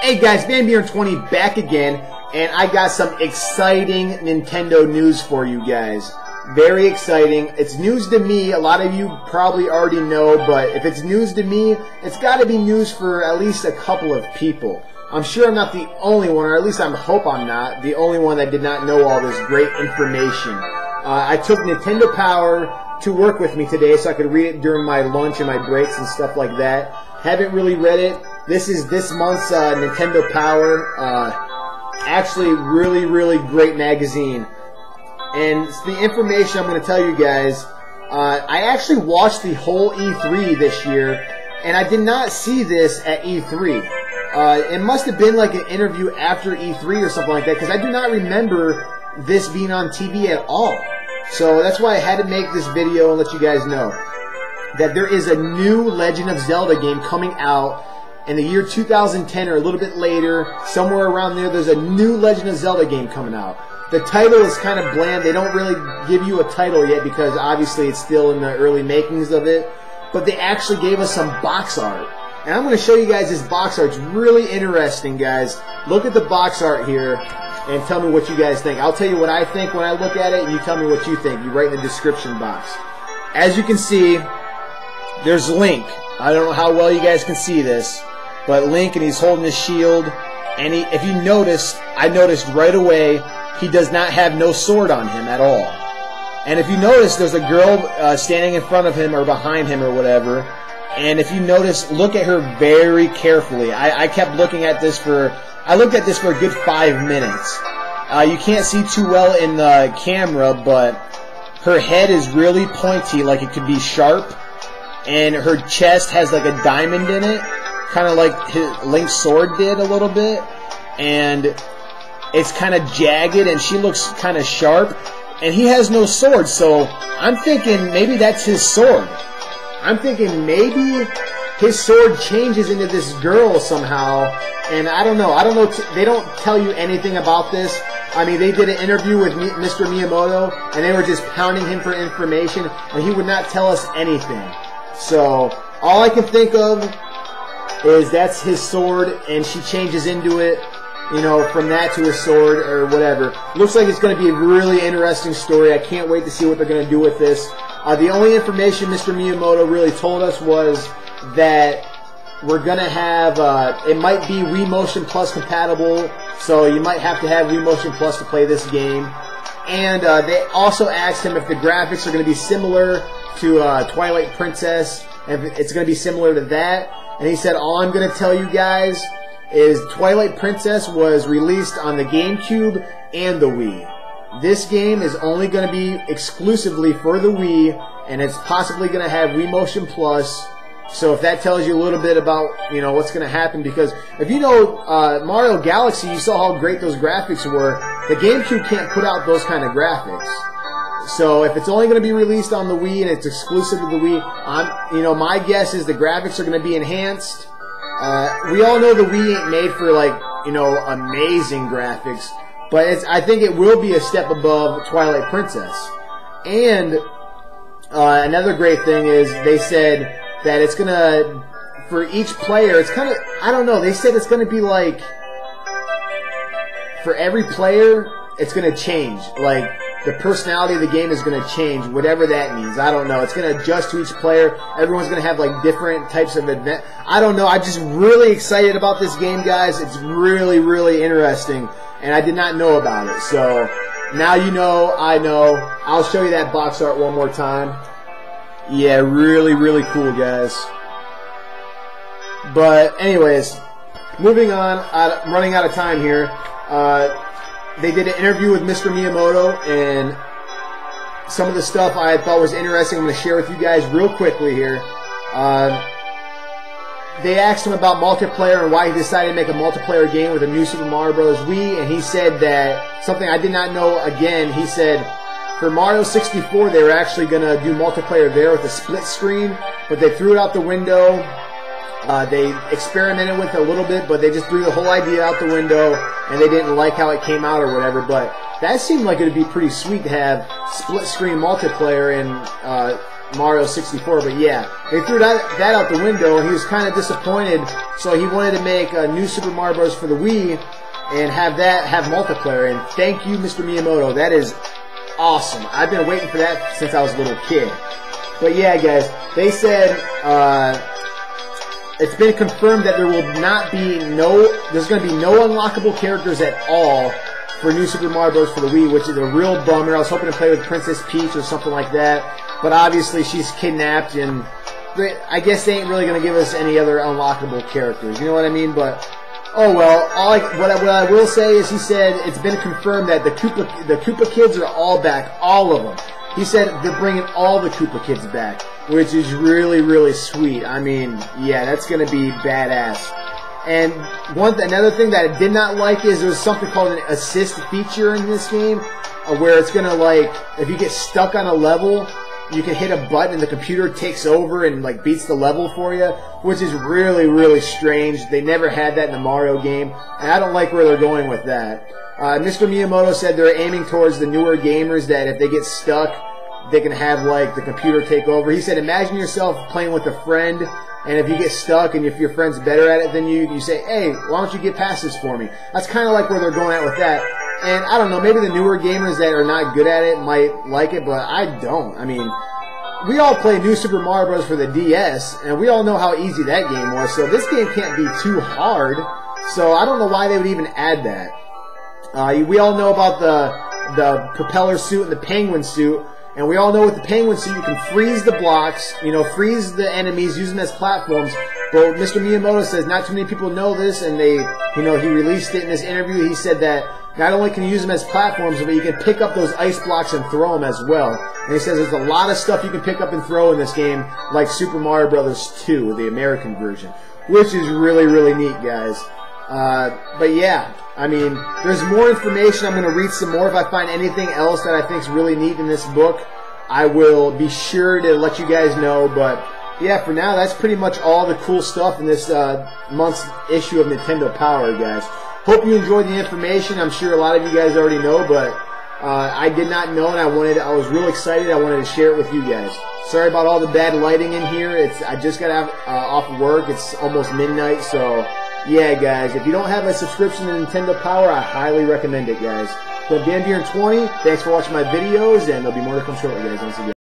Hey guys, VanBjorn20 back again, and I got some exciting Nintendo news for you guys. Very exciting. It's news to me. A lot of you probably already know, but if it's news to me, it's got to be news for at least a couple of people. I'm sure I'm not the only one, or at least I hope I'm not, the only one that did not know all this great information. I took Nintendo Power to work with me today so I could read it during my lunch and my breaks and stuff like that. Haven't really read it. This is this month's Nintendo Power. Actually, really great magazine. And the information I'm going to tell you guys, I actually watched the whole E3 this year, and I did not see this at E3. It must have been like an interview after E3 or something like that, because I do not remember this being on TV at all. So that's why I had to make this video and let you guys know that there is a new Legend of Zelda game coming out in the year 2010 or a little bit later, somewhere around there. There's a new Legend of Zelda game coming out. The title is kind of bland. They don't really give you a title yet because obviously it's still in the early makings of it. But they actually gave us some box art. And I'm going to show you guys this box art. It's really interesting, guys. Look at the box art here and tell me what you guys think. I'll tell you what I think when I look at it, and you tell me what you think. You write in the description box. As you can see, there's Link. I don't know how well you guys can see this, but Link, and he's holding his shield. And if you notice, I noticed right away, he does not have no sword on him at all. And if you notice, there's a girl standing in front of him or behind him or whatever. And if you notice, look at her very carefully. I kept looking at this I looked at this for a good 5 minutes. You can't see too well in the camera, but her head is really pointy, like it could be sharp. And her chest has like a diamond in it, kind of like Link's sword did a little bit. And it's kind of jagged, and she looks kind of sharp. And he has no sword, so I'm thinking maybe that's his sword. I'm thinking maybe his sword changes into this girl somehow, and I don't know. They don't tell you anything about this. I mean, they did an interview with Mr. Miyamoto, and they were just pounding him for information, and he would not tell us anything. So all I can think of is that's his sword, and she changes into it, you know, from that to his sword or whatever. Looks like it's going to be a really interesting story. I can't wait to see what they're going to do with this. The only information Mr. Miyamoto really told us was that we're going to have, it might be Wii Motion Plus compatible, so you might have to have Wii Motion Plus to play this game. And they also asked him if the graphics are going to be similar to Twilight Princess, if it's going to be similar to that. And he said, all I'm going to tell you guys is Twilight Princess was released on the GameCube and the Wii. This game is only going to be exclusively for the Wii, and it's possibly going to have Wii Motion Plus. So if that tells you a little bit about, you know, what's going to happen, because if you know Mario Galaxy, you saw how great those graphics were. The GameCube can't put out those kind of graphics. So if it's only going to be released on the Wii and it's exclusive to the Wii, you know, my guess is the graphics are going to be enhanced. We all know the Wii ain't made for, like, you know, amazing graphics, but I think it will be a step above Twilight Princess. And another great thing is they said that it's going to, for each player, it's kind of, I don't know, they said it's going to be like, for every player, it's going to change. Like, the personality of the game is going to change, whatever that means. I don't know. It's going to adjust to each player. Everyone's going to have, like, different types of event. I don't know. I'm just really excited about this game, guys. It's really interesting, and I did not know about it. So now you know, I know. I'll show you that box art one more time. Yeah, really cool, guys. But anyways, moving on. I'm running out of time here. They did an interview with Mr. Miyamoto, and some of the stuff I thought was interesting I'm going to share with you guys real quickly here. They asked him about multiplayer and why he decided to make a multiplayer game with a new Super Mario Bros. Wii, and he said that, something I did not know again, he said for Mario 64 they were actually going to do multiplayer there with a split screen, but they threw it out the window. They experimented with it a little bit, but they just threw the whole idea out the window, and they didn't like how it came out or whatever. But that seemed like it would be pretty sweet to have split-screen multiplayer in Mario 64, but yeah, they threw that out the window, and he was kind of disappointed, so he wanted to make a new Super Mario Bros. For the Wii and have multiplayer, and thank you, Mr. Miyamoto. That is awesome. I've been waiting for that since I was a little kid. But yeah, guys, they said it's been confirmed that there's going to be no unlockable characters at all for New Super Mario Bros. For the Wii, which is a real bummer. I was hoping to play with Princess Peach or something like that, but obviously she's kidnapped, and I guess they ain't really going to give us any other unlockable characters. You know what I mean? But oh well. What I will say is, he said it's been confirmed that the Koopa kids are all back, all of them. He said they're bringing all the Koopa kids back, which is really, really sweet. I mean, yeah, that's going to be badass. And another thing that I did not like is there's something called an assist feature in this game, where it's going to, like, if you get stuck on a level, you can hit a button and the computer takes over and, like, beats the level for you, which is really, really strange. They never had that in the Mario game, and I don't like where they're going with that. Mr. Miyamoto said they're aiming towards the newer gamers, that if they get stuck, they can have, like, the computer take over. He said, imagine yourself playing with a friend, and if you get stuck and if your friend's better at it than you, you say, hey, why don't you get past this for me? That's kind of like where they're going at with that. And I don't know, maybe the newer gamers that are not good at it might like it, but I don't. I mean, we all play New Super Mario Bros. For the DS, and we all know how easy that game was, so this game can't be too hard. So I don't know why they would even add that. We all know about the propeller suit and the penguin suit, and we all know with the penguin suit you can freeze the blocks, freeze the enemies, use them as platforms. But Mr. Miyamoto says not too many people know this, and he released it in this interview. He said that not only can you use them as platforms, but you can pick up those ice blocks and throw them as well. And he says there's a lot of stuff you can pick up and throw in this game, like Super Mario Bros. 2, the American version, which is really, really neat, guys. But yeah, I mean, there's more information. I'm going to read some more. If I find anything else that I think is really neat in this book, I will be sure to let you guys know. But yeah, for now, that's pretty much all the cool stuff in this month's issue of Nintendo Power, guys. Hope you enjoyed the information. I'm sure a lot of you guys already know, but I did not know, and I was real excited. I wanted to share it with you guys. Sorry about all the bad lighting in here. I just got off of work. It's almost midnight, so yeah, guys. If you don't have a subscription to Nintendo Power, I highly recommend it, guys. So, Dan here in 20. Thanks for watching my videos, and there'll be more to come shortly, guys. Once again.